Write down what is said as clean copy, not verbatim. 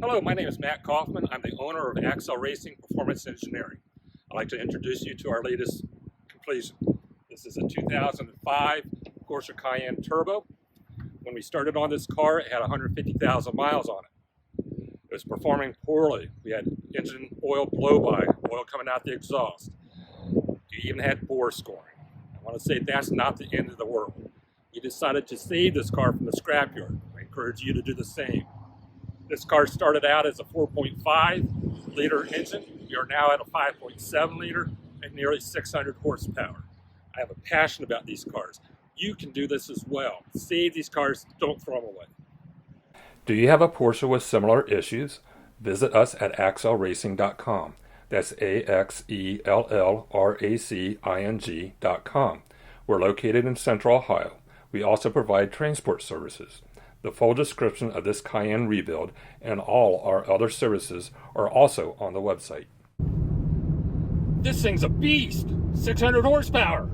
Hello, my name is Matt Kaufman. I'm the owner of AxellRacing Performance Engineering. I'd like to introduce you to our latest completion. This is a 2005 Porsche Cayenne Turbo. When we started on this car, it had 150,000 miles on it. It was performing poorly. We had engine oil blow-by, oil coming out the exhaust. We even had bore scoring. I want to say that's not the end of the world. We decided to save this car from the scrapyard. I encourage you to do the same. This car started out as a 4.5 liter engine. We are now at a 5.7 liter and nearly 600 horsepower. I have a passion about these cars. You can do this as well. Save these cars, don't throw them away. Do you have a Porsche with similar issues? Visit us at AxellRacing.com. That's AxellRacing.com. We're located in Central Ohio. We also provide transport services. The full description of this Cayenne rebuild and all our other services are also on the website. This thing's a beast! 600 horsepower!